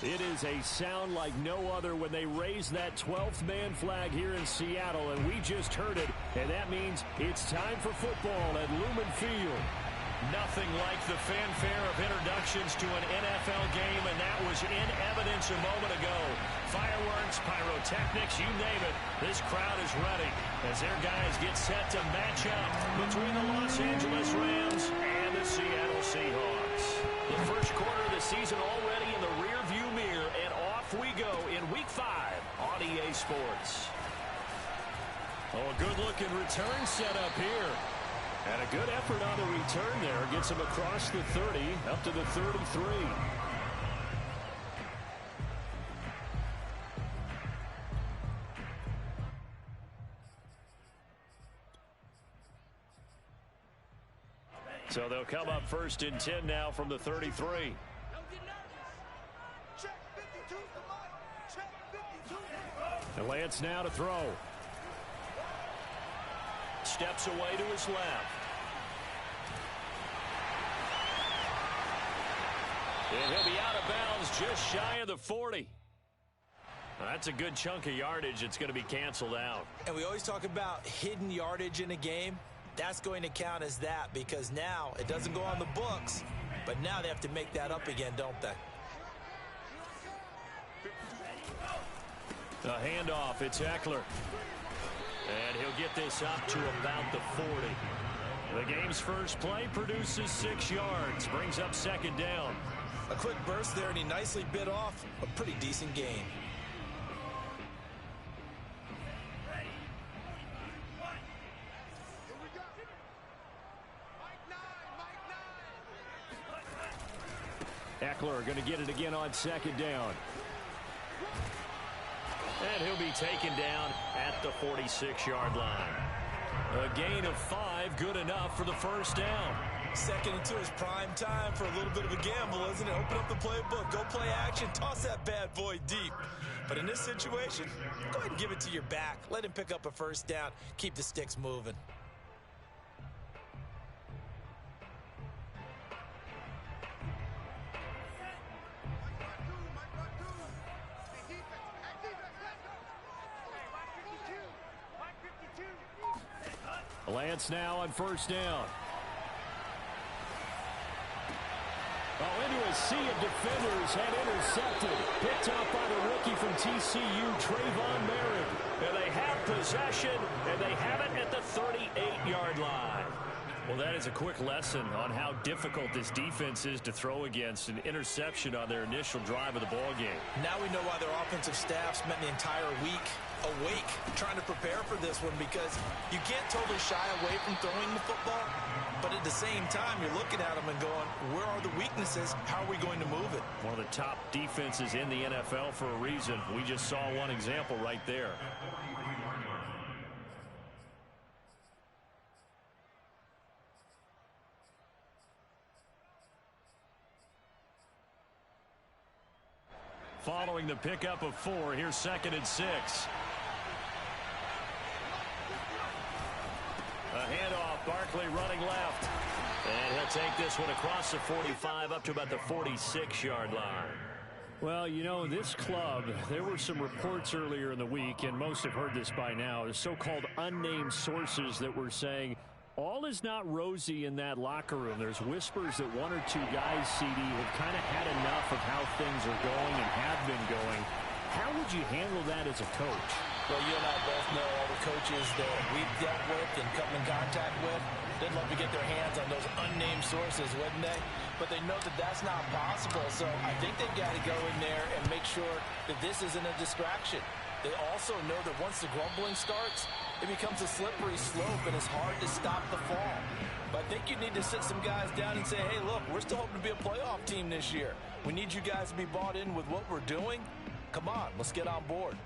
It is a sound like no other when they raise that 12th man flag here in Seattle, and we just heard it, and that means it's time for football at Lumen Field. Nothing like the fanfare of introductions to an NFL game, and that was in evidence a moment ago. Fireworks, pyrotechnics, you name it. This crowd is ready as their guys get set to match up between the Los Angeles Rams and the Seattle Seahawks. The first quarter of the season already in the rearview mirror, and off we go in Week 5 on EA Sports. Oh, a good-looking return set up here. And a good effort on the return there. Gets him across the 30, up to the 33. So they'll come up first and 10 now from the 33. And Lance now to throw. Steps away to his left. And he'll be out of bounds just shy of the 40. That's a good chunk of yardage. It's going to be canceled out. And we always talk about hidden yardage in a game. That's going to count as that because now it doesn't go on the books, but now they have to make that up again, don't they? The handoff, it's Eckler. And he'll get this up to about the 40. The game's first play produces 6 yards. Brings up second down. A quick burst there, and he nicely bit off a pretty decent gain. Eckler going to get it again on second down. And he'll be taken down at the 46-yard line. A gain of 5, good enough for the first down. 2nd and 2 is prime time for a little bit of a gamble, isn't it? Open up the playbook, go play action, toss that bad boy deep. But in this situation, go ahead and give it to your back. Let him pick up a first down, keep the sticks moving. Lance now on first down. Oh, into a sea of defenders and intercepted. Picked up by the rookie from TCU, Trayvon Merritt. And they have possession, and they have it at the 38-yard line. Well, that is a quick lesson on how difficult this defense is to throw against. An interception on their initial drive of the ballgame. Now we know why their offensive staff spent the entire week awake trying to prepare for this one, because you can't totally shy away from throwing the football, but at the same time you're looking at them and going, where are the weaknesses? How are we going to move it? One of the top defenses in the NFL for a reason. We just saw one example right there. Following the pickup of 4, here's 2nd and 6. A handoff, Barkley running left. And he'll take this one across the 45 up to about the 46-yard line. Well, you know, this club, there were some reports earlier in the week, and most have heard this by now, the so-called unnamed sources that were saying all is not rosy in that locker room. There's whispers that 1 or 2 guys, CD, have kind of had enough of how things are going and have been going. How would you handle that as a coach? Well, you and I both know all the coaches that we've dealt with and come in contact with. They'd love to get their hands on those unnamed sources, wouldn't they? But they know that that's not possible, so I think they've got to go in there and make sure that this isn't a distraction. They also know that once the grumbling starts, it becomes a slippery slope and it's hard to stop the fall. But I think you need to sit some guys down and say, hey, look, we're still hoping to be a playoff team this year. We need you guys to be bought in with what we're doing. Come on, let's get on board.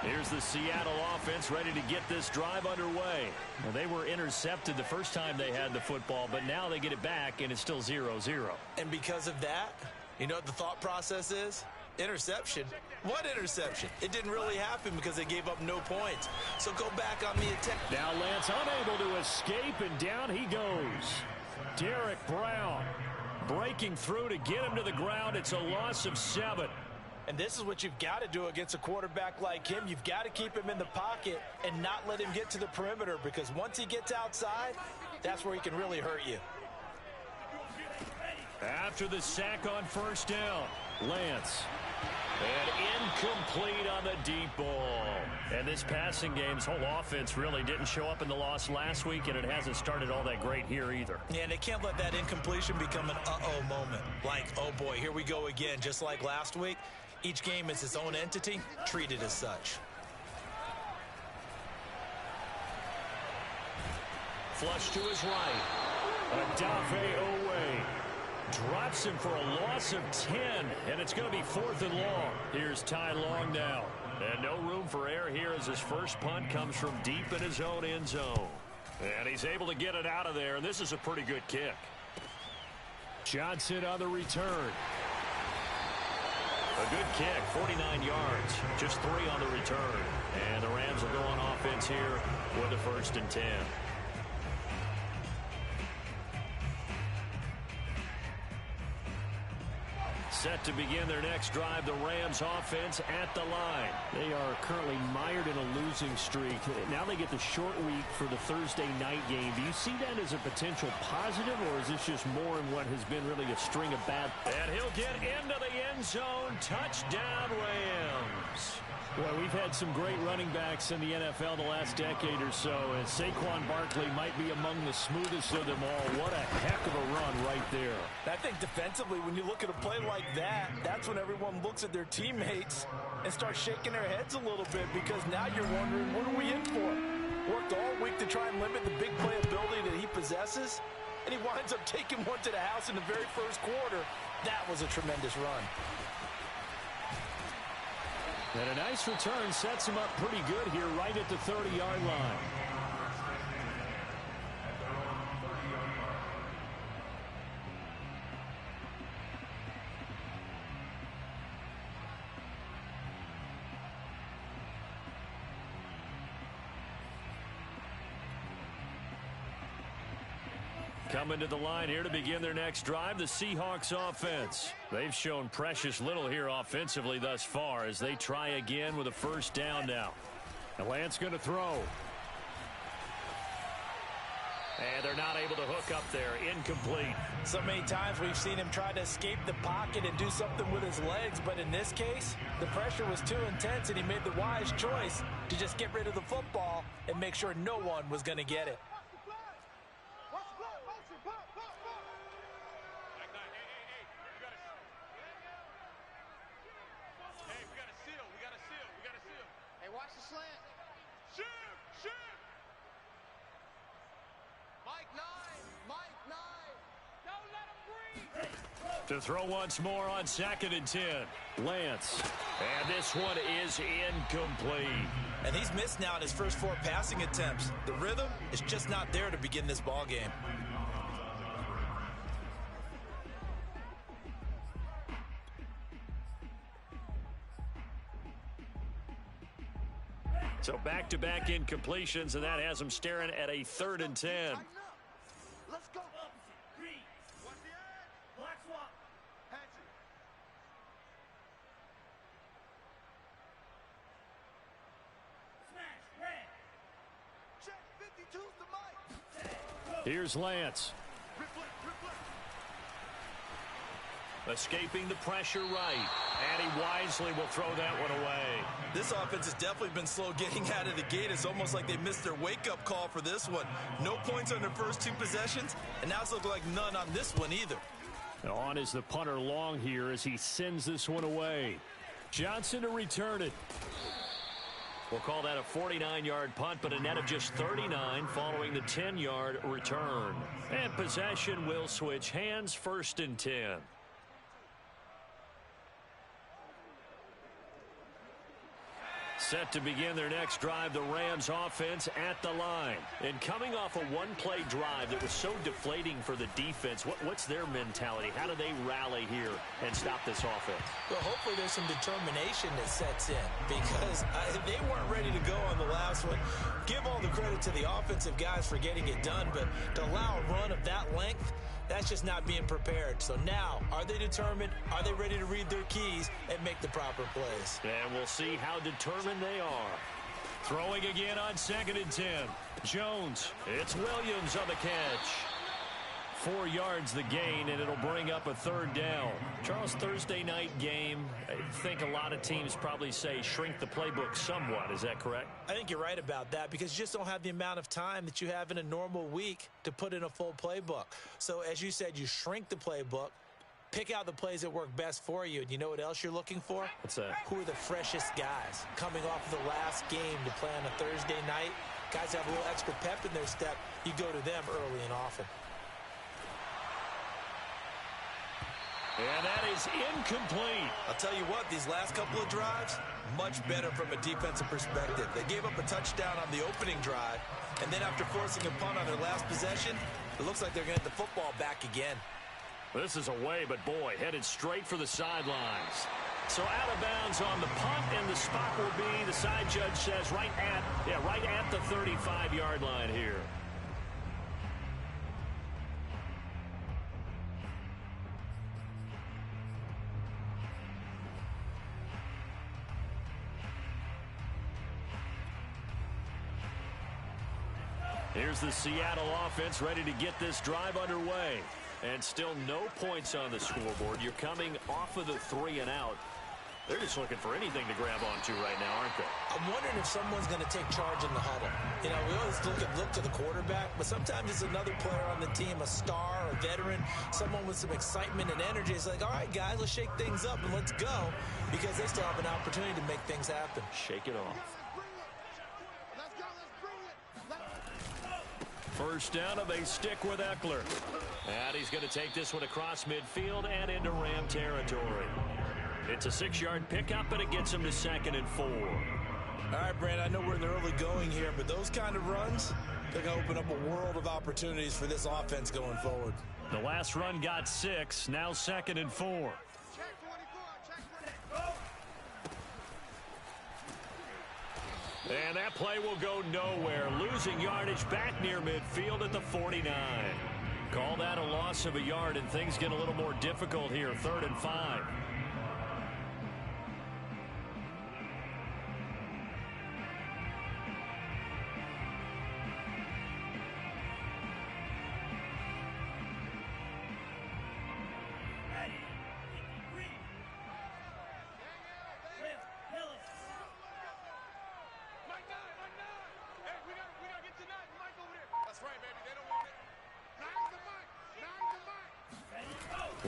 Here's the Seattle offense ready to get this drive underway. Well, they were intercepted the first time they had the football, but now they get it back, and it's still 0-0. And because of that, you know what the thought process is? Interception. What interception? It didn't really happen because they gave up no points. So go back on the attack. Now Lance unable to escape, and down he goes. Derek Brown. Breaking through to get him to the ground. It's a loss of 7. And this is what you've got to do against a quarterback like him. You've got to keep him in the pocket and not let him get to the perimeter, because once he gets outside, that's where he can really hurt you. After the sack on first down, Lance. And incomplete on the deep ball. And this passing game's whole offense really didn't show up in the loss last week, and it hasn't started all that great here either. Yeah, and they can't let that incompletion become an uh-oh moment. Like, oh boy, here we go again, just like last week. Each game is its own entity, treated as such. Flush to his right. Adave away. Drops him for a loss of 10, and it's going to be 4th and long. Here's Ty Long now. And no room for error here as his first punt comes from deep in his own end zone. And he's able to get it out of there, and this is a pretty good kick. Johnson on the return. A good kick, 49 yards, just 3 on the return. And the Rams will go on offense here with a 1st and 10. Set to begin their next drive, the Rams offense at the line. They are currently mired in a losing streak. Now they get the short week for the Thursday night game. Do you see that as a potential positive, or is this just more in what has been really a string of bad? And he'll get into the end zone. Touchdown, Rams. Well, we've had some great running backs in the NFL the last decade or so, and Saquon Barkley might be among the smoothest of them all. What a heck of a run right there. I think defensively, when you look at a play like that, that's when everyone looks at their teammates and starts shaking their heads a little bit, because now you're wondering, what are we in for? Worked all week to try and limit the big play ability that he possesses, and he winds up taking one to the house in the very first quarter. That was a tremendous run. And a nice return sets him up pretty good here right at the 30-yard line. Coming to the line here to begin their next drive, the Seahawks offense. They've shown precious little here offensively thus far as they try again with a 1st down now. And Lance going to throw. And they're not able to hook up there. Incomplete. So many times we've seen him try to escape the pocket and do something with his legs, but in this case, the pressure was too intense, and he made the wise choice to just get rid of the football and make sure no one was going to get it. To throw once more on 2nd and 10. Lance. And this one is incomplete. And he's missed now in his first 4 passing attempts. The rhythm is just not there to begin this ball game. So back-to-back incompletions, and that has him staring at a 3rd and 10. Let's go. Here's Lance. Escaping the pressure right. And he wisely will throw that one away. This offense has definitely been slow getting out of the gate. It's almost like they missed their wake-up call for this one. No points on their first 2 possessions, and now it's looking like none on this one either. Now on is the punter Long here as he sends this one away. Johnson to return it. We'll call that a 49-yard punt, but a net of just 39 following the 10-yard return. And possession will switch hands, 1st and 10. Set to begin their next drive, the Rams offense at the line. And coming off a one-play drive that was so deflating for the defense, what's their mentality? How do they rally here and stop this offense? Well, hopefully there's some determination that sets in, because they weren't ready to go on the last one. Give all the credit to the offensive guys for getting it done, but to allow a run of that length That's just not being prepared. So now, are they determined? Are they ready to read their keys and make the proper plays? And we'll see how determined they are. Throwing again on 2nd and 10. Jones. It's Williams on the catch. 4 yards the gain, and it'll bring up a 3rd down. Charles, Thursday night game, I think a lot of teams probably say shrink the playbook somewhat. Is that correct? I think you're right about that because you just don't have the amount of time that you have in a normal week to put in a full playbook. So as you said, you shrink the playbook, pick out the plays that work best for you. And you know what else you're looking for? What's that? Who are the freshest guys coming off the last game to play on a Thursday night? Guys have a little extra pep in their step. You go to them early and often. And that is incomplete. I'll tell you what, these last couple of drives, much better from a defensive perspective. They gave up a touchdown on the opening drive, and then after forcing a punt on their last possession, it looks like they're going to get the football back again. This is away, but boy, headed straight for the sidelines. So out of bounds on the punt, and the spot will be, the side judge says, right at the 35-yard line here. Here's the Seattle offense ready to get this drive underway. And still no points on the scoreboard. You're coming off of the 3 and out. They're just looking for anything to grab onto right now, aren't they? I'm wondering if someone's going to take charge in the huddle. You know, we always look to the quarterback, but sometimes it's another player on the team, a star, a veteran, someone with some excitement and energy. It's like, all right, guys, let's shake things up and let's go, because they still have an opportunity to make things happen. Shake it off. First down, and they stick with Eckler. And he's going to take this one across midfield and into Ram territory. It's a 6-yard pickup, and it gets him to 2nd and 4. All right, Brandon, I know we're in the early going here, but those kind of runs, they're going to open up a world of opportunities for this offense going forward. The last run got 6, now 2nd and 4. And that play will go nowhere. Losing yardage back near midfield at the 49. Call that a loss of a yard, and things get a little more difficult here. 3rd and 5.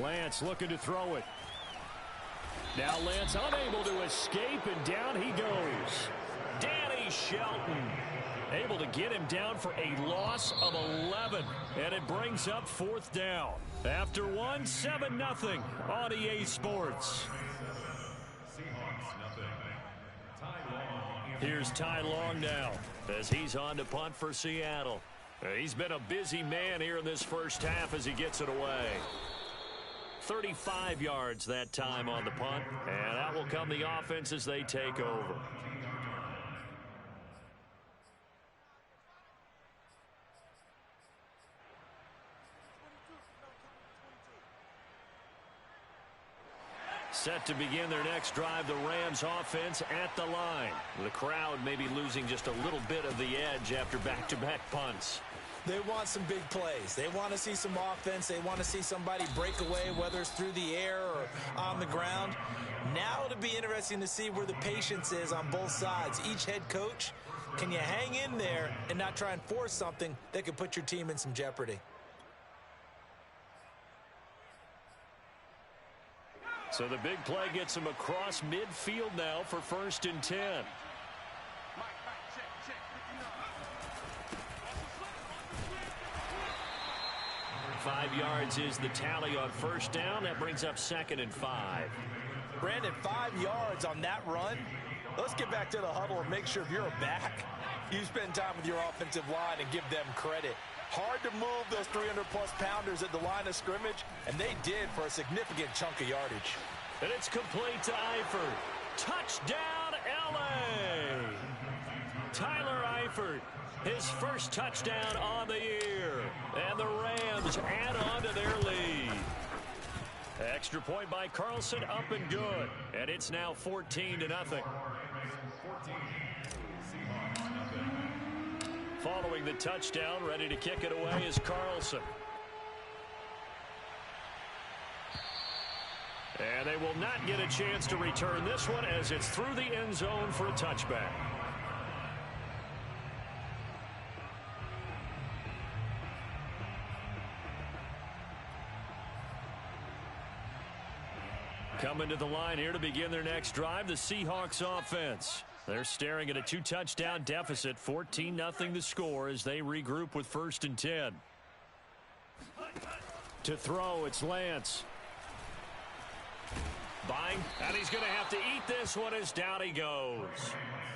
Lance looking to throw it. Now Lance unable to escape, and down he goes. Danny Shelton able to get him down for a loss of 11. And it brings up 4th down. After 1, 7-0 on EA Sports. Here's Ty Long now as he's on to punt for Seattle. He's been a busy man here in this first half as he gets it away. 35 yards that time on the punt, and that will come the offense as they take over. Set to begin their next drive, the Rams offense at the line. The crowd may be losing just a little bit of the edge after back-to-back punts. They want some big plays. They want to see some offense. They want to see somebody break away, whether it's through the air or on the ground. Now it'll be interesting to see where the patience is on both sides. Each head coach, can you hang in there and not try and force something that could put your team in some jeopardy? So the big play gets him across midfield now for 1st and 10. 5 yards is the tally on 1st down. That brings up 2nd and 5. Brandon, 5 yards on that run. Let's get back to the huddle and make sure if you're a back, you spend time with your offensive line and give them credit. Hard to move those 300-plus pounders at the line of scrimmage, and they did for a significant chunk of yardage. And it's complete to Eifert. Touchdown, L.A. Tyler Stafford. His first touchdown on the year. And the Rams add on to their lead. Extra point by Carlson, up and good. And it's now 14-0. Following the touchdown, ready to kick it away is Carlson. And they will not get a chance to return this one as it's through the end zone for a touchback. Coming to the line here to begin their next drive, the Seahawks offense. They're staring at a 2-touchdown deficit, 14-0 the score as they regroup with 1st and 10. To throw, it's Lance. Buying, and he's going to have to eat this one as down he goes.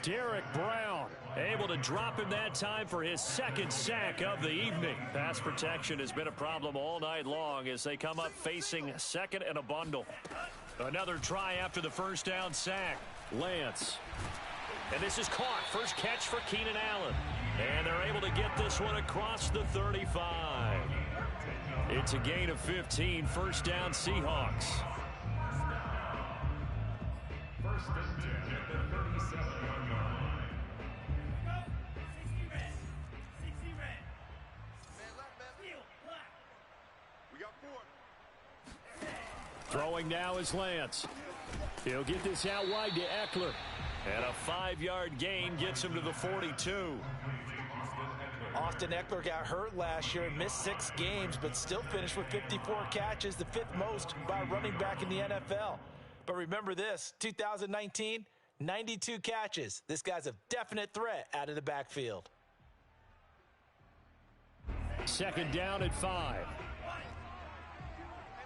Derek Brown able to drop him that time for his 2nd sack of the evening. Pass protection has been a problem all night long as they come up facing 2nd and a bundle. Another try after the 1st down sack. Lance. And this is caught. First catch for Keenan Allen. And they're able to get this one across the 35. It's a gain of 15. 1st down Seahawks. 1st and 10 at the 37-yard line. We got 4. Throwing now is Lance. He'll get this out wide to Eckler. And a 5-yard gain gets him to the 42. Austin Eckler got hurt last year and missed 6 games, but still finished with 54 catches, the 5th most by a running back in the NFL. But remember this, 2019, 92 catches. This guy's a definite threat out of the backfield. 2nd down at 5. Hey,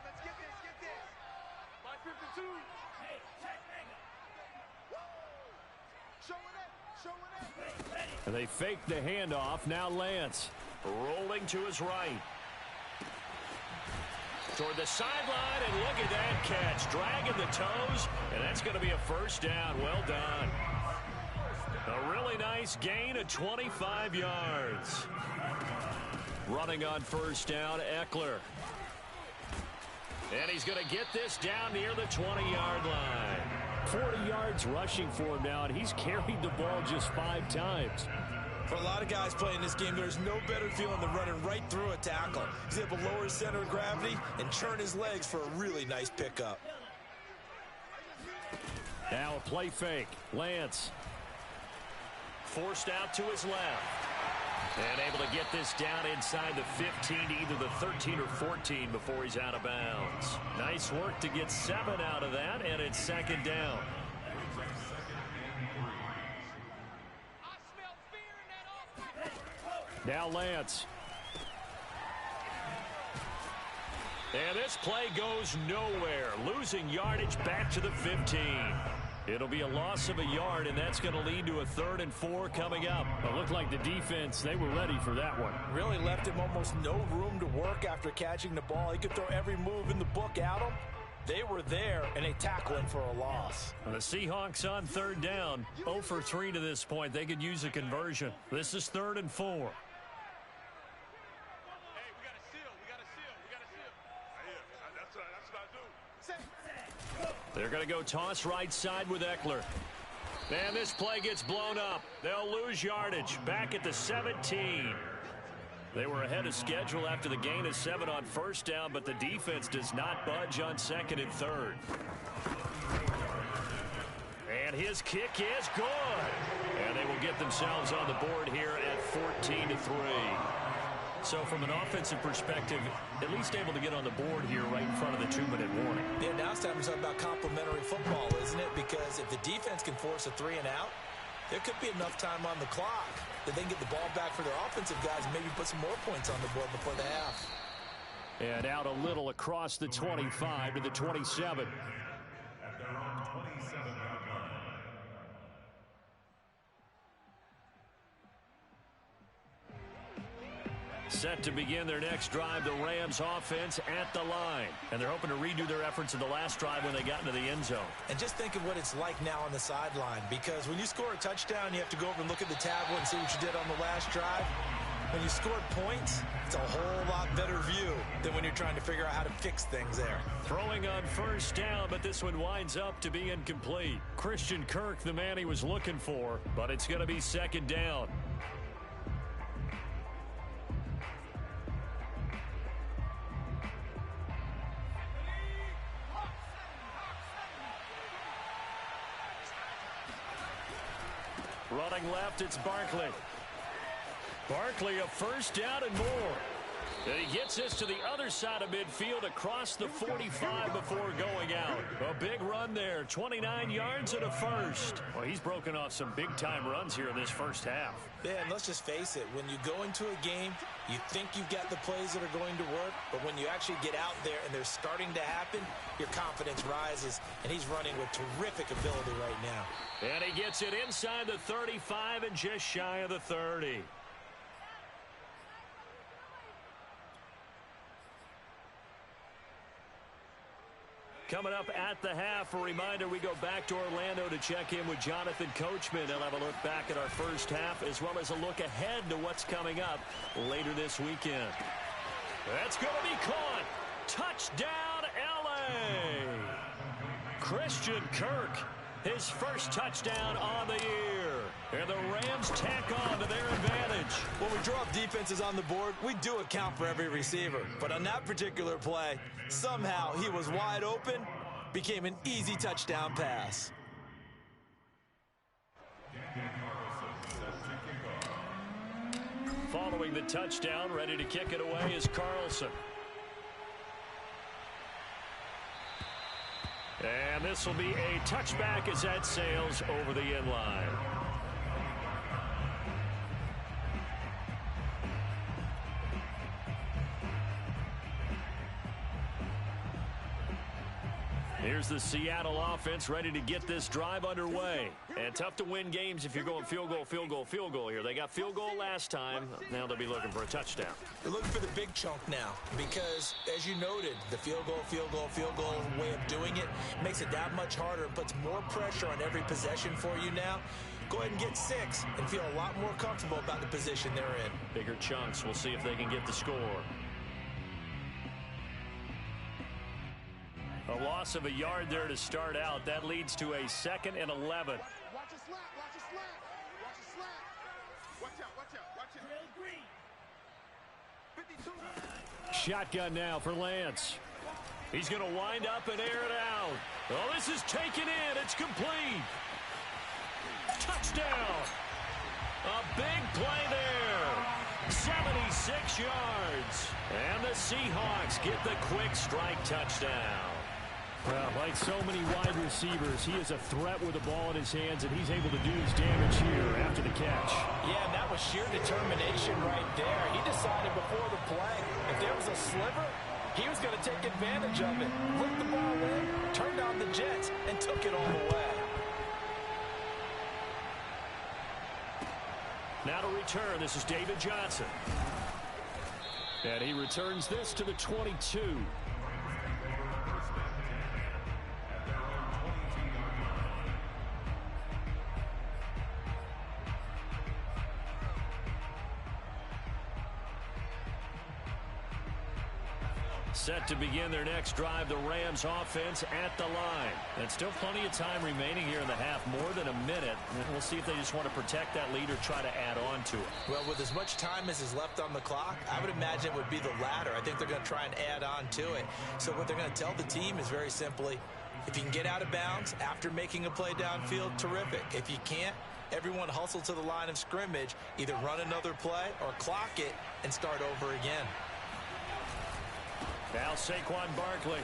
let's get this. My 52. Show it up. And they fake the handoff. Now Lance rolling to his right. Toward the sideline, and look at that catch. Dragging the toes, and that's going to be a 1st down. Well done. A really nice gain of 25 yards. Running on 1st down, Eckler. And he's going to get this down near the 20-yard line. 40 yards rushing for him now, and he's carried the ball just 5 times. For a lot of guys playing this game, there's no better feeling than running right through a tackle. He's able to lower his center of gravity and churn his legs for a really nice pickup. Now a play fake. Lance. Forced out to his left. And able to get this down inside the 15 to either the 13 or 14 before he's out of bounds. Nice work to get 7 out of that, and it's 2nd down. Now Lance. And this play goes nowhere. Losing yardage back to the 15. It'll be a loss of a yard, and that's going to lead to a 3rd and 4 coming up. It looked like the defense, they were ready for that one. Really left him almost no room to work after catching the ball. He could throw every move in the book at him. They were there, and they tackle him for a loss. And the Seahawks on 3rd down. 0 for 3 to this point. They could use a conversion. This is 3rd and 4. They're going to go toss right side with Eckler. And this play gets blown up. They'll lose yardage back at the 17. They were ahead of schedule after the gain of 7 on 1st down, but the defense does not budge on 2nd and 3rd. And his kick is good. And they will get themselves on the board here at 14-3. So from an offensive perspective, at least able to get on the board here right in front of the 2-minute warning. Yeah, now it's time to talk about complementary football, isn't it? Because if the defense can force a 3 and out, there could be enough time on the clock that they can get the ball back for their offensive guys and maybe put some more points on the board before the half. And out a little across the 25 to the 27. At their own 27-yard line. Set to begin their next drive, the Rams offense at the line. And they're hoping to redo their efforts in the last drive when they got into the end zone. And just think of what it's like now on the sideline, because when you score a touchdown, you have to go over and look at the tablet and see what you did on the last drive. When you scored points, it's a whole lot better view than when you're trying to figure out how to fix things there. Throwing on first down, but this one winds up to be incomplete. Christian Kirk, the man he was looking for, but it's going to be second down. Running left, it's Barkley. Barkley, a first down and more. And he gets this to the other side of midfield across the 45 before going out. A big run there, 29 yards and a first. Well, he's broken off some big-time runs here in this first half. Yeah, and let's just face it. When you go into a game, you think you've got the plays that are going to work, but when you actually get out there and they're starting to happen, your confidence rises, and he's running with terrific ability right now. And he gets it inside the 35 and just shy of the 30. Coming up at the half, a reminder, we go back to Orlando to check in with Jonathan Coachman. He'll have a look back at our first half as well as a look ahead to what's coming up later this weekend. That's going to be caught. Touchdown, L.A. Christian Kirk, his first touchdown on the year. And the Rams tack on to their advantage. When we draw up defenses on the board, we do account for every receiver. But on that particular play, somehow he was wide open, became an easy touchdown pass. Following the touchdown, ready to kick it away is Carlson. And this will be a touchback as that sails over the end line. Here's the Seattle offense ready to get this drive underway. And tough to win games if you're going field goal, field goal, field goal here. They got field goal last time. Now they'll be looking for a touchdown. They're looking for the big chunk now because, as you noted, the field goal way of doing it makes it that much harder and puts more pressure on every possession for you now. Go ahead and get 6 and feel a lot more comfortable about the position they're in. Bigger chunks. We'll see if they can get the score. A loss of a yard there to start out. That leads to a 2nd and 11. Watch a slant, watch a slant, watch a slant. Watch out, watch out, watch out. 52. Shotgun now for Lance. He's going to wind up and air it out. Oh, this is taken in. It's complete. Touchdown. A big play there. 76 yards. And the Seahawks get the quick strike touchdown. Well, like so many wide receivers, he is a threat with the ball in his hands, and he's able to do his damage here after the catch. Yeah, and that was sheer determination right there. He decided before the play, if there was a sliver, he was going to take advantage of it. Looked the ball in, turned on the jets, and took it all the way. Now to return, this is David Johnson. And he returns this to the 22. Set to begin their next drive, the Rams offense at the line. And still plenty of time remaining here in the half, more than a minute. And we'll see if they just want to protect that lead or try to add on to it. Well, with as much time as is left on the clock, I would imagine it would be the latter. I think they're going to try and add on to it. So what they're going to tell the team is very simply, if you can get out of bounds after making a play downfield, terrific. If you can't, everyone hustle to the line of scrimmage, either run another play or clock it and start over again. Now Saquon Barkley.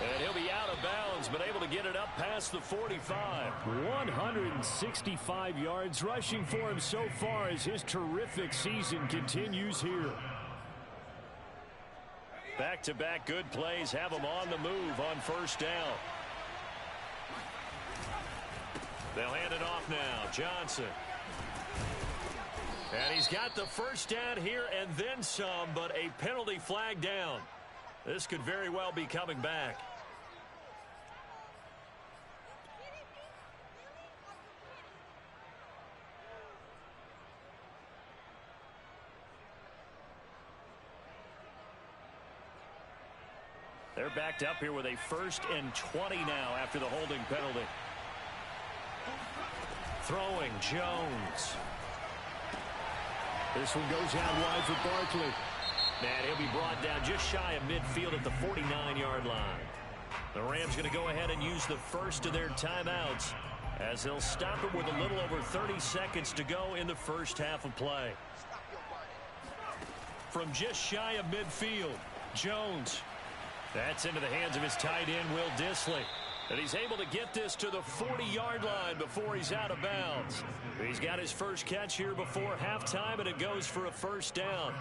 And he'll be out of bounds, but able to get it up past the 45. 165 yards rushing for him so far as his terrific season continues here. Back-to-back good plays have him on the move on first down. They'll hand it off now. Johnson. And he's got the first down here and then some, but a penalty flag down. This could very well be coming back. They're backed up here with a 1st and 20 now after the holding penalty. Throwing, Jones. This one goes out wide for Barkley. And he'll be brought down just shy of midfield at the 49-yard line. The Rams going to go ahead and use the first of their timeouts as they'll stop him with a little over 30 seconds to go in the first half of play. From just shy of midfield, Jones. That's into the hands of his tight end, Will Dissly. And he's able to get this to the 40-yard line before he's out of bounds. He's got his first catch here before halftime, and it goes for a first down.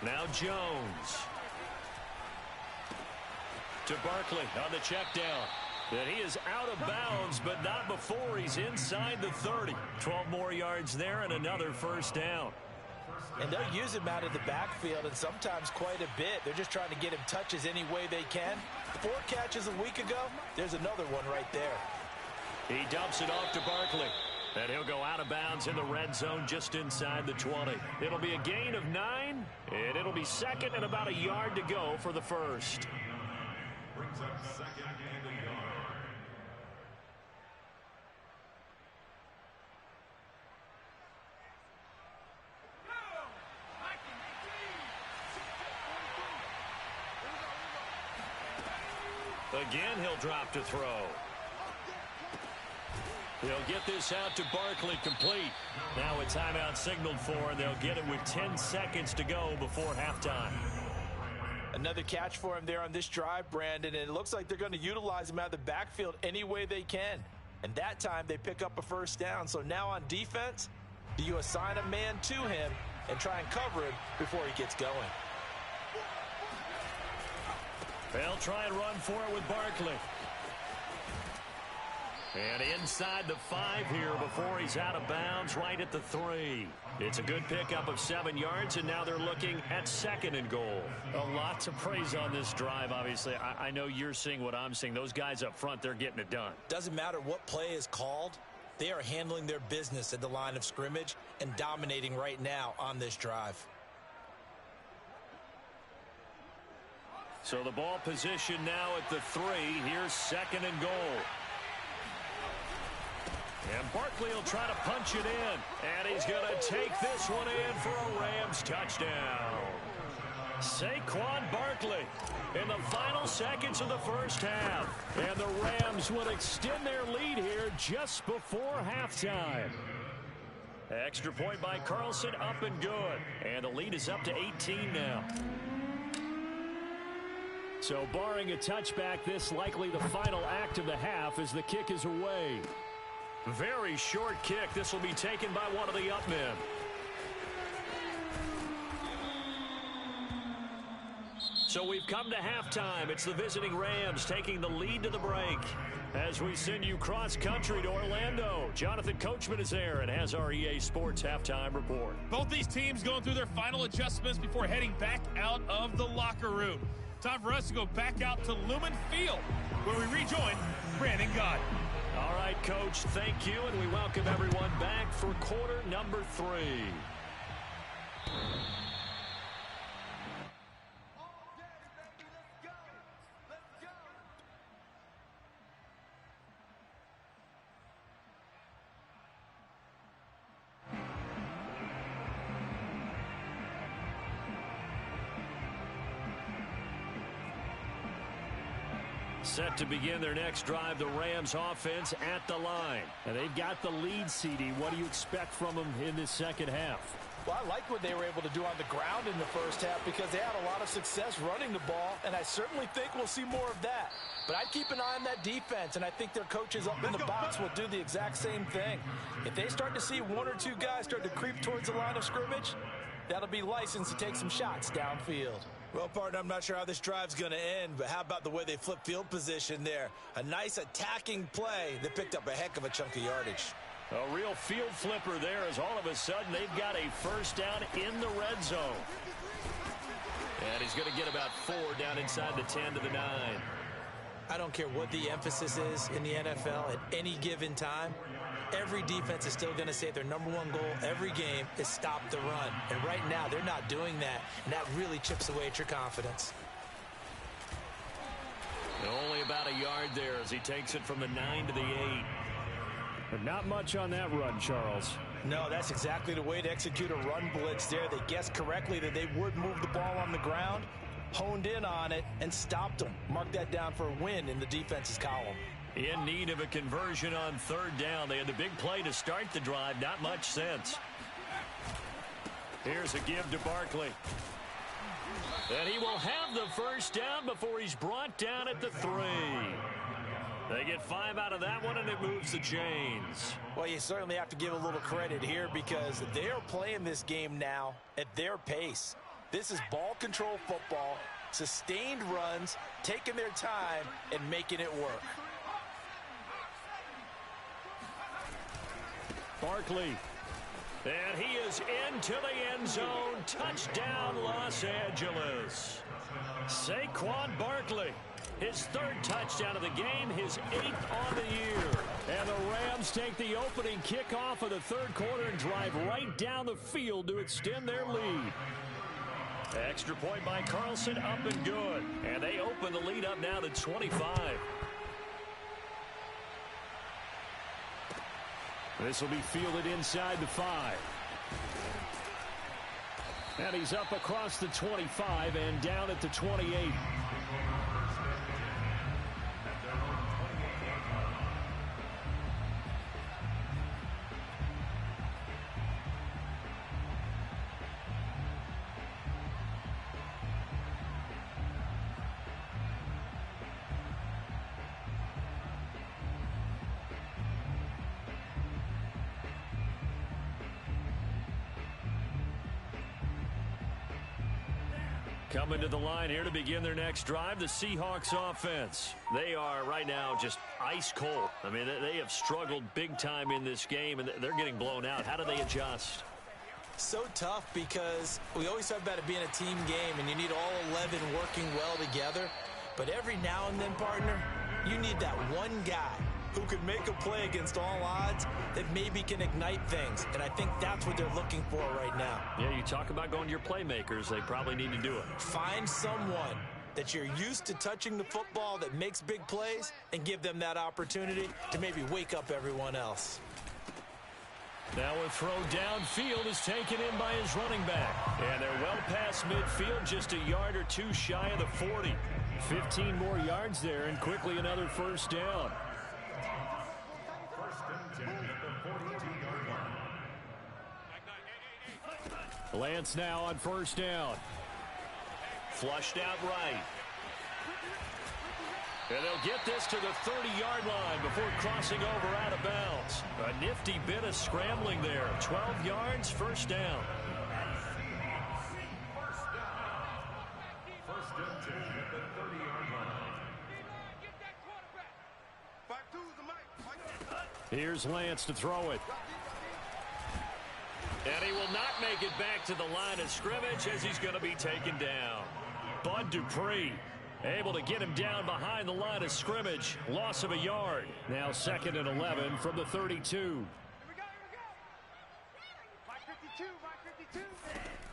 Now Jones. To Barkley on the check down. And he is out of bounds, but not before he's inside the 30. 12 more yards there and another first down. And they'll use him out of the backfield, and sometimes quite a bit. They're just trying to get him touches any way they can. 4 catches a week ago. There's another one right there. He dumps it off to Barkley. And he'll go out of bounds in the red zone just inside the 20. It'll be a gain of 9, and it'll be second and about a yard to go for the first. Brings up second and a yard. Again, he'll drop to throw. He'll get this out to Barkley, complete. Now a timeout signaled for, and they'll get it with 10 seconds to go before halftime. Another catch for him there on this drive, Brandon, and it looks like they're going to utilize him out of the backfield any way they can. And that time they pick up a first down. So now on defense, do you assign a man to him and try and cover him before he gets going? They'll try and run for it with Barkley. And inside the 5 here before he's out of bounds, right at the 3. It's a good pickup of 7 yards, and now they're looking at 2nd and goal. A lot to praise on this drive, obviously. I know you're seeing what I'm seeing. Those guys up front, they're getting it done. Doesn't matter what play is called. They are handling their business at the line of scrimmage and dominating right now on this drive. So the ball position now at the 3. Here's 2nd and goal. And Barkley will try to punch it in. And he's going to take this one in for a Rams touchdown. Saquon Barkley in the final seconds of the first half. And the Rams will extend their lead here just before halftime. Extra point by Carlson, up and good. And the lead is up to 18 now. So barring a touchback, this likely the final act of the half as the kick is away. Very short kick. This will be taken by one of the up men. So we've come to halftime. It's the visiting Rams taking the lead to the break. As we send you cross-country to Orlando, Jonathan Coachman is there and has our EA Sports halftime report. Both these teams going through their final adjustments before heading back out of the locker room. Time for us to go back out to Lumen Field, where we rejoin Brandon Gott. All right, Coach, thank you, and we welcome everyone back for quarter number 3. Set to begin their next drive, the Rams offense at the line. And they've got the lead, CD. What do you expect from them in this second half? Well, I like what they were able to do on the ground in the first half because they had a lot of success running the ball, and I certainly think we'll see more of that. But I'd keep an eye on that defense, and I think their coaches up in the box will do the exact same thing. If they start to see 1 or 2 guys start to creep towards the line of scrimmage, that'll be license to take some shots downfield. Well, partner, I'm not sure how this drive's going to end, but how about the way they flip field position there? A nice attacking play that picked up a heck of a chunk of yardage. A real field flipper there as all of a sudden they've got a first down in the red zone. And he's going to get about 4 down inside the 10 to the 9. I don't care what the emphasis is in the NFL at any given time. Every defense is still going to say their number one goal every game is stop the run. And right now, they're not doing that, and that really chips away at your confidence. Only about a yard there as he takes it from the 9 to the 8. But not much on that run, Charles. No, that's exactly the way to execute a run blitz there. They guessed correctly that they would move the ball on the ground, honed in on it, and stopped them. Mark that down for a win in the defense's column. In need of a conversion on 3rd down. They had the big play to start the drive. Not much sense. Here's a give to Barkley. And he will have the first down before he's brought down at the 3. They get 5 out of that one, and it moves the chains. Well, you certainly have to give a little credit here because they're playing this game now at their pace. This is ball control football, sustained runs, taking their time, and making it work. Barkley. And he is into the end zone. Touchdown, Los Angeles. Saquon Barkley. His 3rd touchdown of the game, his 8th on the year. And the Rams take the opening kickoff of the 3rd quarter and drive right down the field to extend their lead. Extra point by Carlson, up and good. And they open the lead up now to 25. This will be fielded inside the 5. And he's up across the 25 and down at the 28. Coming to the line here to begin their next drive, the Seahawks offense. They are right now just ice cold. I mean, they have struggled big time in this game, and they're getting blown out. How do they adjust? So tough because we always talk about it being a team game, and you need all 11 working well together. But every now and then, partner, you need that one guy who could make a play against all odds that maybe can ignite things. And I think that's what they're looking for right now. Yeah, you talk about going to your playmakers. They probably need to do it. Find someone that you're used to touching the football that makes big plays and give them that opportunity to maybe wake up everyone else. Now a throw downfield is taken in by his running back. And they're well past midfield, just a yard or 2 shy of the 40. 15 more yards there, and quickly another first down. Lance now on first down. Flushed out right. And they'll get this to the 30-yard line before crossing over out of bounds. A nifty bit of scrambling there. 12 yards, first down. First and 10 at the 30-yard line. Here's Lance to throw it. And he will not make it back to the line of scrimmage as he's going to be taken down. Bud Dupree able to get him down behind the line of scrimmage. Loss of a yard. Now 2nd and 11 from the 32.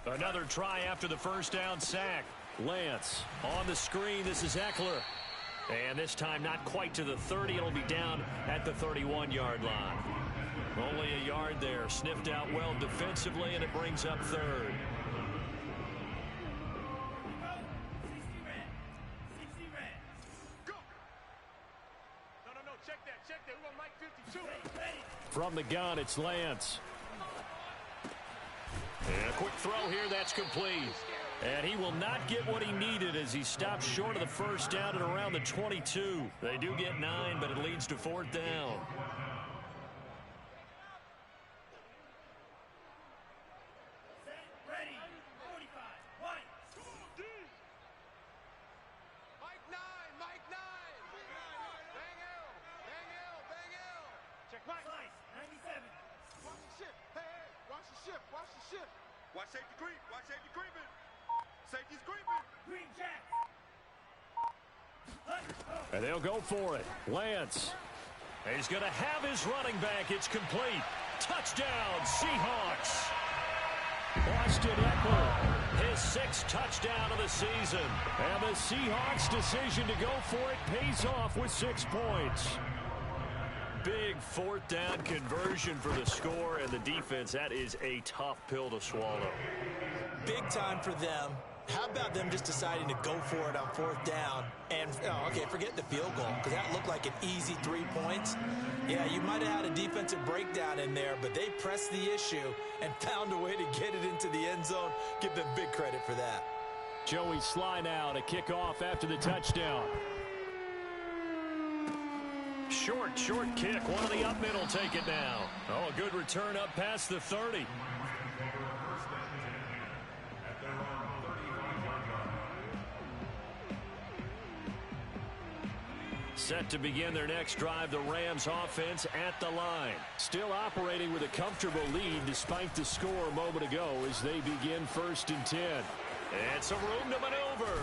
Another try after the first down sack. Lance on the screen. This is Eckler. And this time not quite to the 30. It'll be down at the 31-yard line. Only a yard there. Sniffed out well defensively, and it brings up 3rd. From the gun, it's Lance. And a quick throw here, that's complete. And he will not get what he needed as he stops short of the first down at around the 22. They do get 9, but it leads to 4th down. shift. Watch safety creep. Watch safety creeping. Safety's creeping. Green jack. And they'll go for it. Lance. He's going to have his running back. It's complete. Touchdown, Seahawks. Austin Eckler, his 6th touchdown of the season. And the Seahawks' decision to go for it pays off with 6 points. Big 4th down conversion for the score, and the defense, that is a tough pill to swallow. Big time for them. How about them just deciding to go for it on 4th down? And, okay, forget the field goal, because that looked like an easy 3 points. Yeah, you might have had a defensive breakdown in there, but they pressed the issue and found a way to get it into the end zone. Give them big credit for that. Joey Sly now to kick off after the touchdown. Short kick. One of the up middle take it now. Oh, a good return up past the 30. Set to begin their next drive, the Rams offense at the line. Still operating with a comfortable lead despite the score a moment ago as they begin 1st and 10. And some room to maneuver.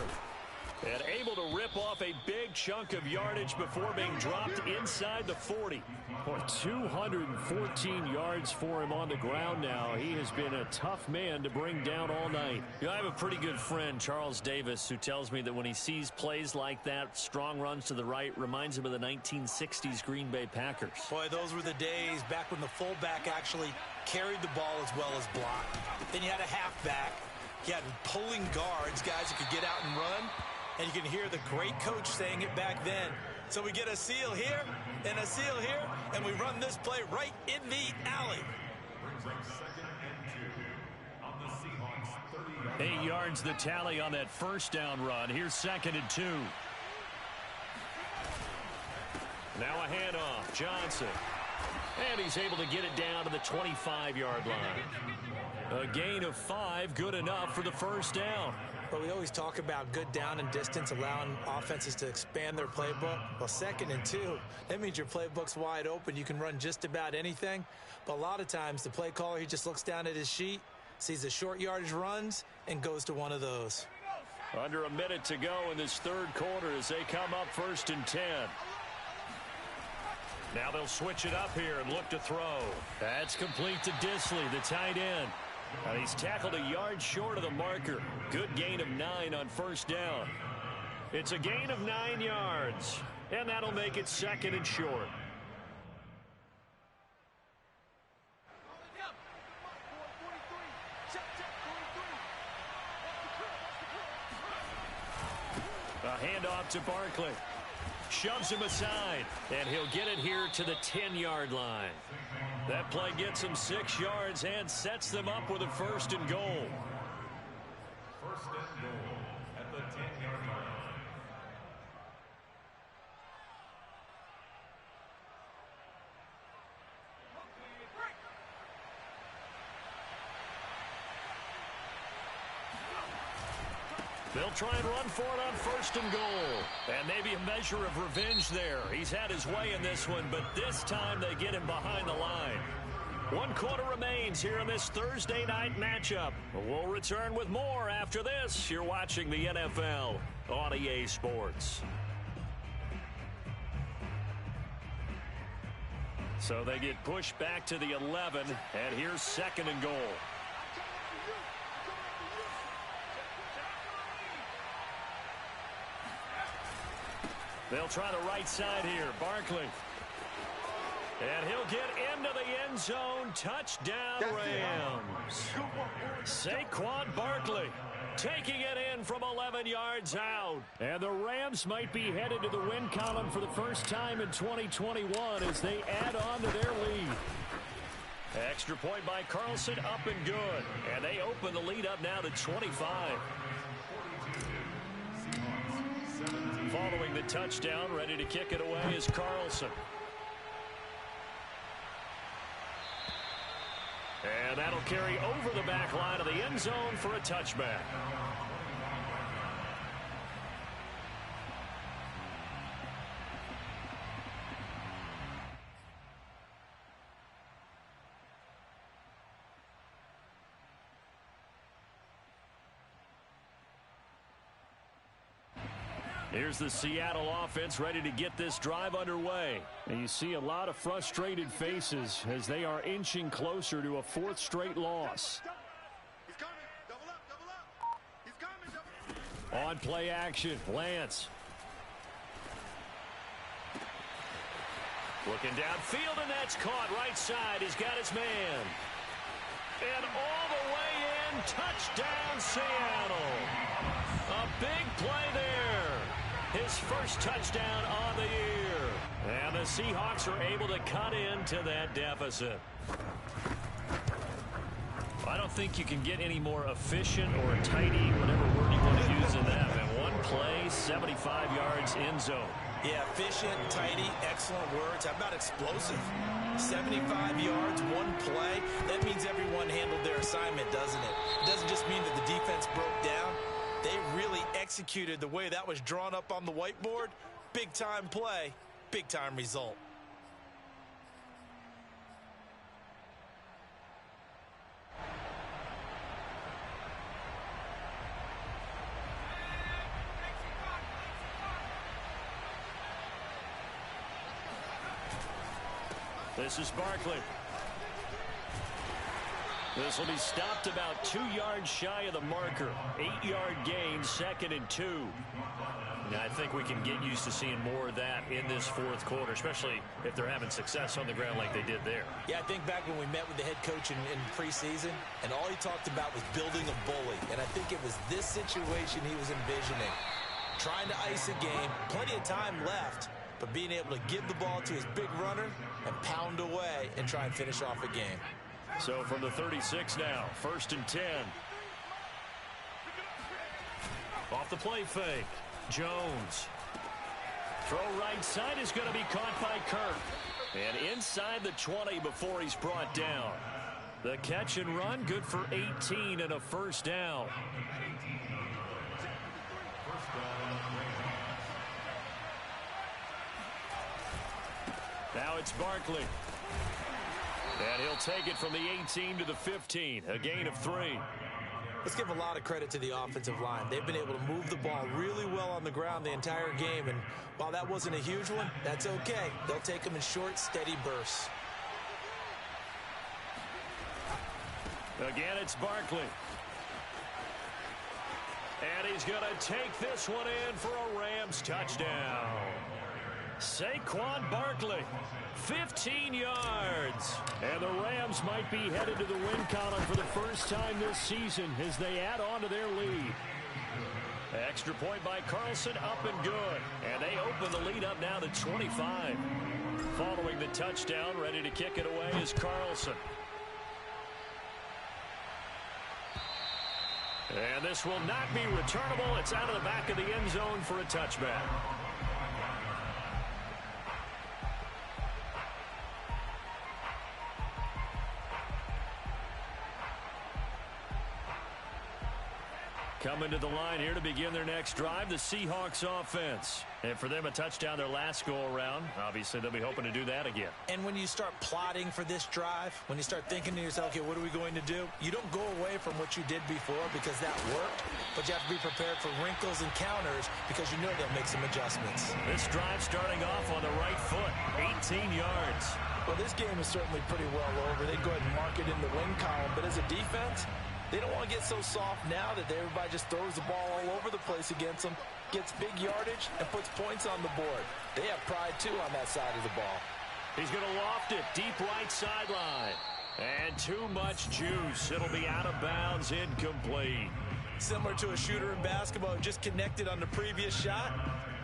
And able to rip off a big chunk of yardage before being dropped inside the 40. Boy, 214 yards for him on the ground now. He has been a tough man to bring down all night. You know, I have a pretty good friend, Charles Davis, who tells me that when he sees plays like that, strong runs to the right, reminds him of the 1960s Green Bay Packers. Boy, those were the days back when the fullback actually carried the ball as well as blocked. Then you had a halfback. You had pulling guards, guys who could get out and run. And you can hear the great coach saying it back then. So we get a seal here and a seal here, and we run this play right in the alley. 8 yards the tally on that 1st down run. Here's 2nd and 2. Now a handoff. Johnson. And he's able to get it down to the 25-yard line. A gain of 5, good enough for the 1st down. But we always talk about good down and distance, allowing offenses to expand their playbook. Well, 2nd and 2, that means your playbook's wide open. You can run just about anything. But a lot of times, the play caller, he just looks down at his sheet, sees the short yardage runs, and goes to one of those. Under a minute to go in this 3rd quarter as they come up 1st and 10. Now they'll switch it up here and look to throw. That's complete to Disley, the tight end. And he's tackled a yard short of the marker. Good gain of 9 on 1st down. It's a gain of 9 yards. And that'll make it 2nd and short. A handoff to Barkley. Shoves him aside. And he'll get it here to the 10-yard line. That play gets them 6 yards and sets them up with a 1st and goal. 1st and goal at the 10-yard line. They'll try and run for it on 1st and goal. And maybe a measure of revenge there. He's had his way in this one, but this time they get him behind the line. 1 quarter remains here in this Thursday night matchup. We'll return with more after this. You're watching the NFL on EA Sports. So they get pushed back to the 11, and here's 2nd and goal. They'll try the right side here. Barkley. And he'll get into the end zone. Touchdown, Rams. Saquon Barkley taking it in from 11 yards out. And the Rams might be headed to the win column for the first time in 2021 as they add on to their lead. Extra point by Carlson, up and good. And they open the lead up now to 25. Following the touchdown, ready to kick it away is Carlson. And that'll carry over the back line of the end zone for a touchback. Here's the Seattle offense ready to get this drive underway. And you see a lot of frustrated faces as they are inching closer to a 4th straight loss. He's coming. Double up, double up. He's coming, double up. On play action, Lance. Looking downfield, and that's caught right side. He's got his man. And all the way in, touchdown Seattle. A big play there. His first touchdown on the year. And the Seahawks are able to cut into that deficit. I don't think you can get any more efficient or tidy, whatever word you want to use in that. And one play, 75 yards in zone. Yeah, efficient, tidy, excellent words. How about explosive? 75 yards, one play. That means everyone handled their assignment, doesn't it? It doesn't just mean that the defense broke down. They really executed the way that was drawn up on the whiteboard. Big-time play, big-time result. This is Barkley. This will be stopped about 2 yards shy of the marker. 8-yard gain, 2nd and 2. Now, I think we can get used to seeing more of that in this 4th quarter, especially if they're having success on the ground like they did there. Yeah, I think back when we met with the head coach in preseason, and all he talked about was building a bully. And I think it was this situation he was envisioning. Trying to ice a game, plenty of time left, but being able to give the ball to his big runner and pound away and try and finish off a game. So from the 36 now, 1st and 10. Off the play fake. Jones. Throw right side is going to be caught by Kirk. And inside the 20 before he's brought down. The catch and run, good for 18 and a 1st down. Now it's Barkley. And he'll take it from the 18 to the 15. A gain of 3. Let's give a lot of credit to the offensive line. They've been able to move the ball really well on the ground the entire game. And while that wasn't a huge one, that's okay. They'll take them in short, steady bursts. Again, it's Barkley. And he's going to take this one in for a Rams touchdown. Saquon Barkley, 15 yards. And the Rams might be headed to the win column for the first time this season as they add on to their lead. Extra point by Carlson, up and good. And they open the lead up now to 25. Following the touchdown, ready to kick it away is Carlson. And this will not be returnable. It's out of the back of the end zone for a touchback. Coming to the line here to begin their next drive, the Seahawks offense. And for them, a touchdown their last go-around. Obviously, they'll be hoping to do that again. And when you start plotting for this drive, when you start thinking to yourself, okay, what are we going to do? You don't go away from what you did before because that worked, but you have to be prepared for wrinkles and counters because you know they'll make some adjustments. This drive starting off on the right foot, 18 yards. Well, this game is certainly pretty well over. They go ahead and mark it in the win column, but as a defense, they don't want to get so soft now that everybody just throws the ball all over the place against them, gets big yardage, and puts points on the board. They have pride, too, on that side of the ball. He's going to loft it deep right sideline. And too much juice. It'll be out of bounds, incomplete. Similar to a shooter in basketball who just connected on the previous shot.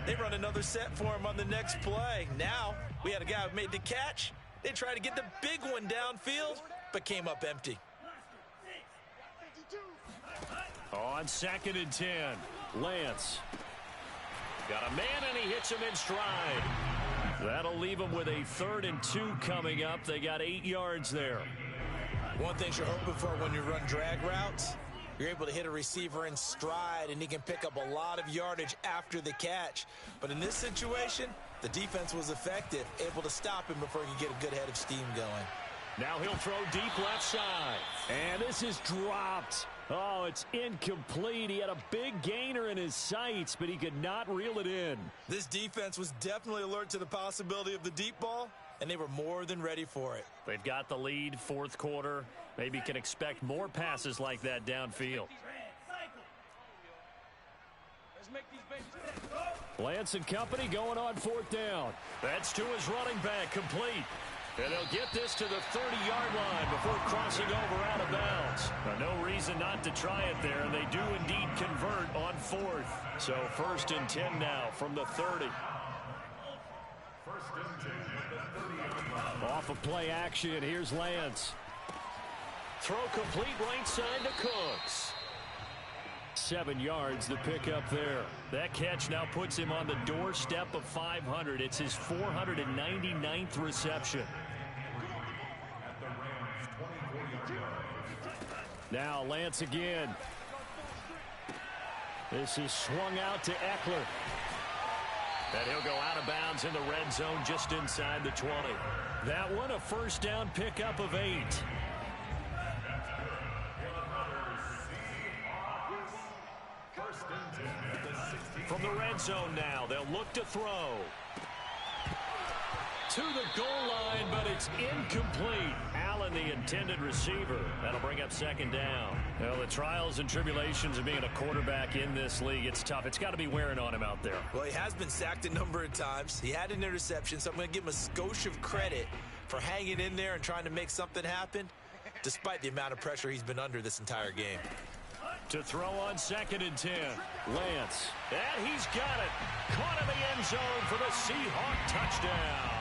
They run another set for him on the next play. Now, we had a guy who made the catch. They tried to get the big one downfield, but came up empty. On 2nd and 10, Lance. Got a man, and he hits him in stride. That'll leave him with a 3rd and 2 coming up. They got 8 yards there. One thing you're hoping for when you run drag routes, you're able to hit a receiver in stride, and he can pick up a lot of yardage after the catch. But in this situation, the defense was effective, able to stop him before he could get a good head of steam going. Now he'll throw deep left side. And this is dropped. Oh, it's incomplete. He had a big gainer in his sights, but he could not reel it in. This defense was definitely alert to the possibility of the deep ball, and they were more than ready for it. They've got the lead, fourth quarter. Maybe can expect more passes like that downfield. Lance and company going on fourth down. That's to his running back, complete. And they'll get this to the 30-yard line before crossing over out of bounds. Now, no reason not to try it there, and they do indeed convert on fourth. So 1st and 10 now from the 30. 1st and 10 at the 30-yard line. Off of play action, here's Lance. Throw complete right side to Cooks. 7 yards, the pickup there. That catch now puts him on the doorstep of 500. It's his 499th reception. At the Rams' 24-yard line. Now Lance again. This is swung out to Eckler. And he'll go out of bounds in the red zone just inside the 20. That one a first down pickup of 8. From the red zone now, they'll look to throw. To the goal line, but it's incomplete. Allen, the intended receiver. That'll bring up 2nd down. Well, the trials and tribulations of being a quarterback in this league, it's tough. It's got to be wearing on him out there. Well, he has been sacked a number of times. He had an interception, so I'm going to give him a skosh of credit for hanging in there and trying to make something happen, despite the amount of pressure he's been under this entire game. To throw on 2nd and 10. Lance. And he's got it. Caught in the end zone for the Seahawk touchdown.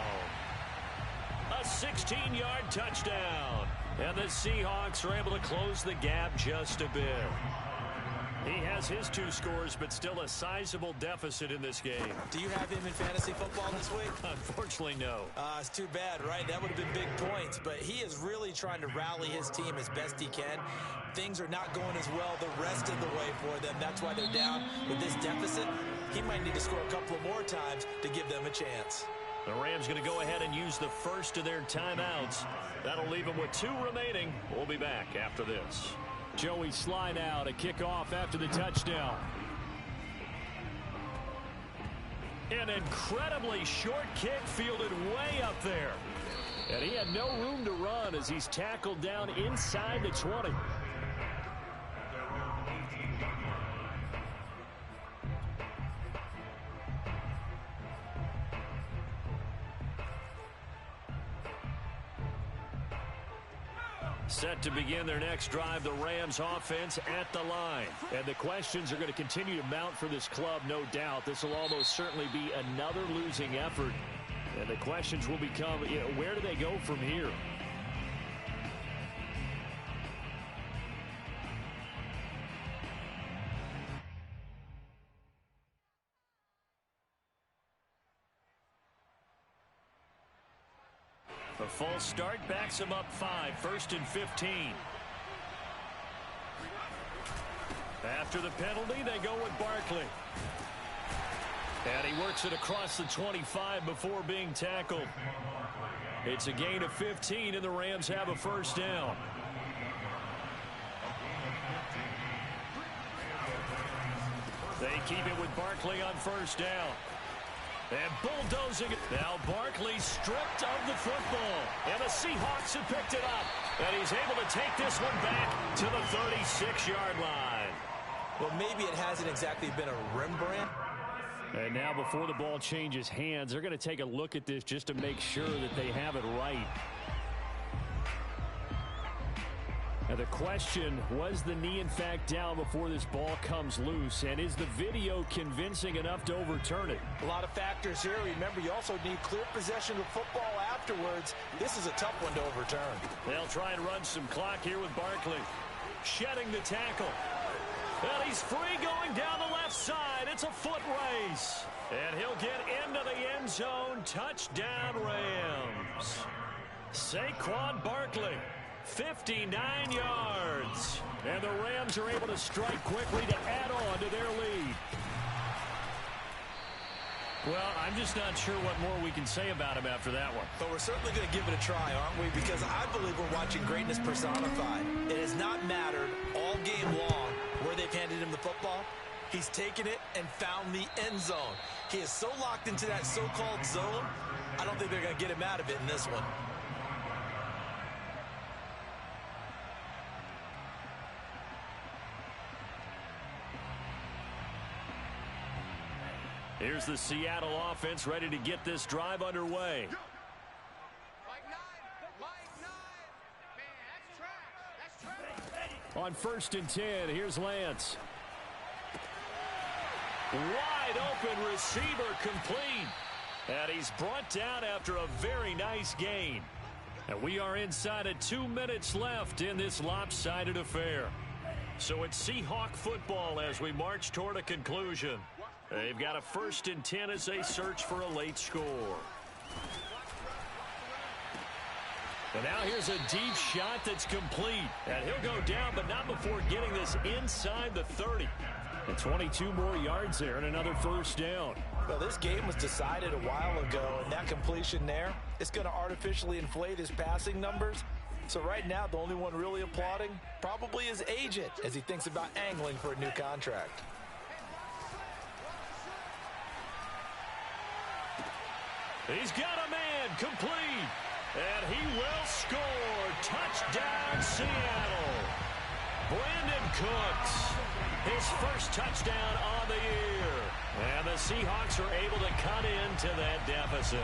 A 16-yard touchdown. And the Seahawks are able to close the gap just a bit. He has his 2 scores, but still a sizable deficit in this game. Do you have him in fantasy football this week? Unfortunately, no. It's too bad, right? That would have been big points, but he is really trying to rally his team as best he can. Things are not going as well the rest of the way for them. That's why they're down with this deficit. He might need to score a couple more times to give them a chance. The Rams going to go ahead and use the first of their timeouts. That'll leave them with 2 remaining. We'll be back after this. Joey Sly now to kick off after the touchdown. An incredibly short kick fielded way up there. And he had no room to run as he's tackled down inside the 20. Set to begin their next drive, the Rams offense at the line. And the questions are going to continue to mount for this club, no doubt. This will almost certainly be another losing effort. And the questions will become, where do they go from here? A false start backs him up 5, 1st and 15. After the penalty, they go with Barkley. And he works it across the 25 before being tackled. It's a gain of 15, and the Rams have a first down. They keep it with Barkley on first down. And bulldozing it. Now Barkley stripped of the football. And the Seahawks have picked it up. And he's able to take this one back to the 36-yard line. Well, maybe it hasn't exactly been a Rembrandt. And now before the ball changes hands, they're going to take a look at this just to make sure that they have it right. Now the question, was the knee in fact down before this ball comes loose? And is the video convincing enough to overturn it? A lot of factors here. Remember, you also need clear possession of football afterwards. This is a tough one to overturn. They'll try and run some clock here with Barkley. Shedding the tackle. And he's free going down the left side. It's a foot race. And he'll get into the end zone. Touchdown, Rams. Saquon Barkley. 59 yards. And the Rams are able to strike quickly to add on to their lead. Well, I'm just not sure what more we can say about him after that one. But we're certainly going to give it a try, aren't we? Because I believe we're watching greatness personified. It has not mattered all game long where they've handed him the football. He's taken it and found the end zone. He is so locked into that so-called zone, I don't think they're going to get him out of it in this one. Here's the Seattle offense ready to get this drive underway. On 1st and 10, here's Lance. Wide open receiver complete. And he's brought down after a very nice gain. And we are inside of 2 minutes left in this lopsided affair. So it's Seahawk football as we march toward a conclusion. They've got a 1st and 10 as they search for a late score. And now here's a deep shot that's complete. And he'll go down, but not before getting this inside the 30. And 22 more yards there and another 1st down. Well, this game was decided a while ago, and that completion there is going to artificially inflate his passing numbers. So right now, the only one really applauding probably his agent as he thinks about angling for a new contract. He's got a man complete. And he will score. Touchdown, Seattle. Brandon Cooks, his 1st touchdown on the year. And the Seahawks are able to cut into that deficit.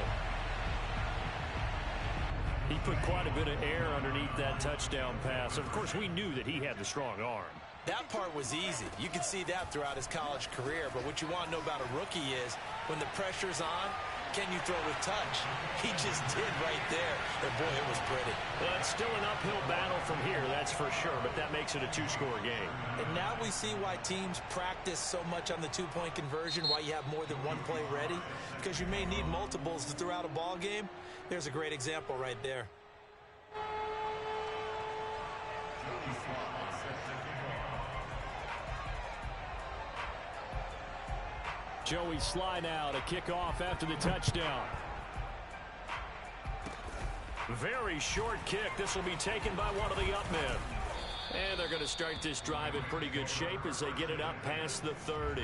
He put quite a bit of air underneath that touchdown pass. Of course, we knew that he had the strong arm. That part was easy. You can see that throughout his college career. But what you want to know about a rookie is when the pressure's on, can you throw with touch? He just did right there. And boy, it was pretty. Well, it's still an uphill battle from here, that's for sure. But that makes it a 2-score game. And now we see why teams practice so much on the 2-point conversion, why you have more than one play ready. Because you may need multiples to throw out a ball game. There's a great example right there. Joey Sly now to kick off after the touchdown. Very short kick. This will be taken by one of the up men. And they're going to start this drive in pretty good shape as they get it up past the 30.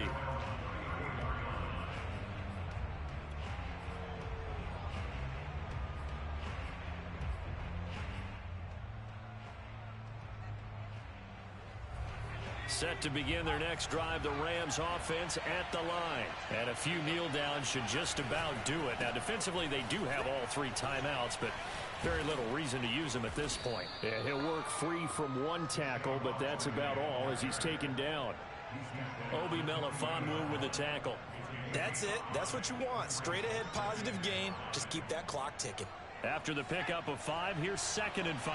Set to begin their next drive, the Rams offense at the line. And a few kneel downs should just about do it. Now, defensively, they do have all 3 timeouts, but very little reason to use them at this point. Yeah, he'll work free from 1 tackle, but that's about all as he's taken down. Obi Melifonwu with the tackle. That's it. That's what you want. Straight ahead positive gain. Just keep that clock ticking. After the pickup of 5, here's 2nd and 5.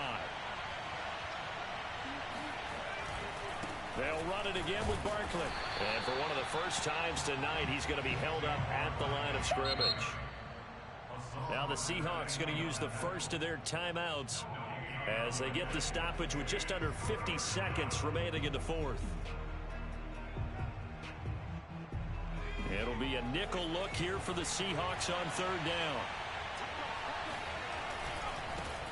They'll run it again with Barkley. And for one of the first times tonight, he's going to be held up at the line of scrimmage. Now the Seahawks going to use the first of their timeouts as they get the stoppage with just under 50 seconds remaining in the 4th. It'll be a nickel look here for the Seahawks on 3rd down.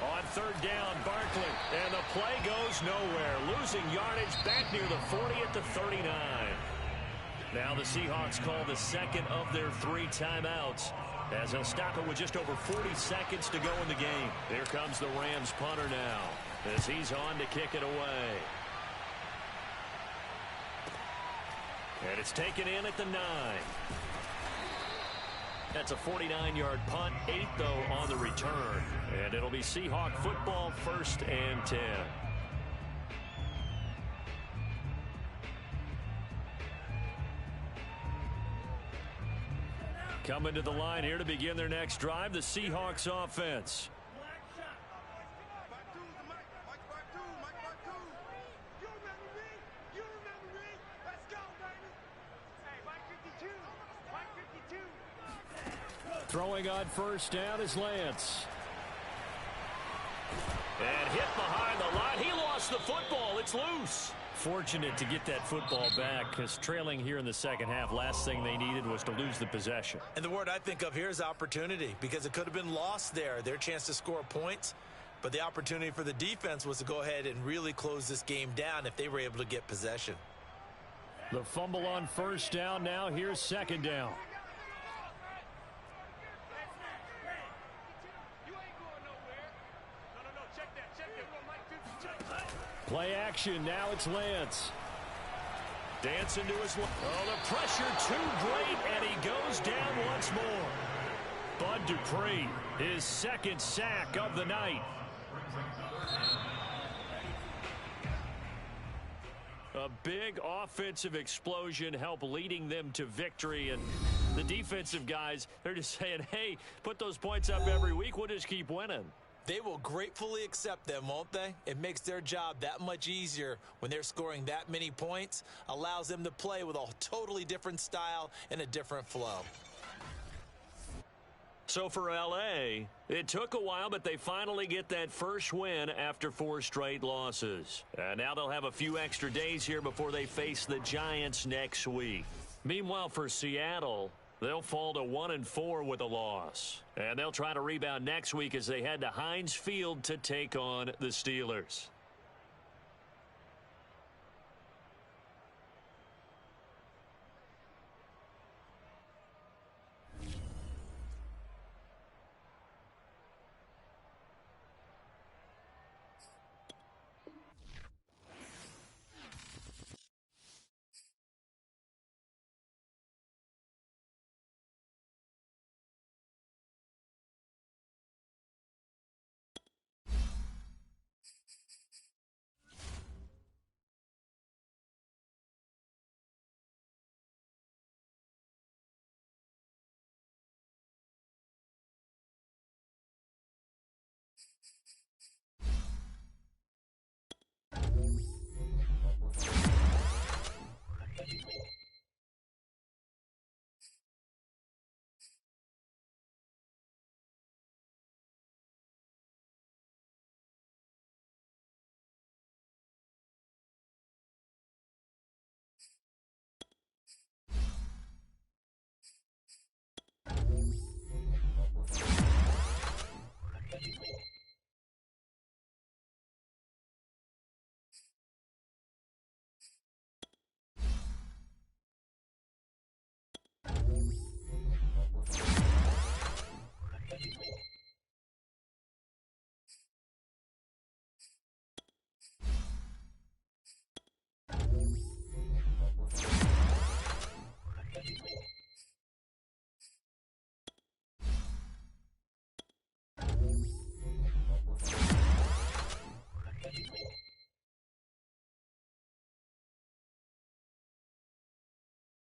On 3rd down, Barkley, and the play goes nowhere. Losing yardage back near the 40 at the 39. Now the Seahawks call the 2nd of their 3 timeouts as they'll stop it with just over 40 seconds to go in the game. Here comes the Rams punter now as he's on to kick it away. And it's taken in at the 9. That's a 49-yard punt, 8 though on the return. And it'll be Seahawk football, 1st and 10. Coming to the line here to begin their next drive, the Seahawks offense. Throwing on 1st down is Lance. And hit behind the line. He lost the football. It's loose. Fortunate to get that football back, because trailing here in the second half, last thing they needed was to lose the possession. And the word I think of here is opportunity, because it could have been lost there, their chance to score points. But the opportunity for the defense was to go ahead and really close this game down if they were able to get possession. The fumble on first down. Now here's second down. Play action. Now it's Lance. Dancing to his left. Oh, the pressure too great, and he goes down once more. Bud Dupree, his second sack of the night. A big offensive explosion helped leading them to victory, and the defensive guys, they're just saying, hey, put those points up every week, we'll just keep winning. They will gratefully accept them, won't they? It makes their job that much easier when they're scoring that many points, allows them to play with a totally different style and a different flow. So for LA, it took a while, but they finally get that first win after 4 straight losses. And now they'll have a few extra days here before they face the Giants next week. Meanwhile, for Seattle, they'll fall to 1-4 with a loss. And they'll try to rebound next week as they head to Heinz Field to take on the Steelers.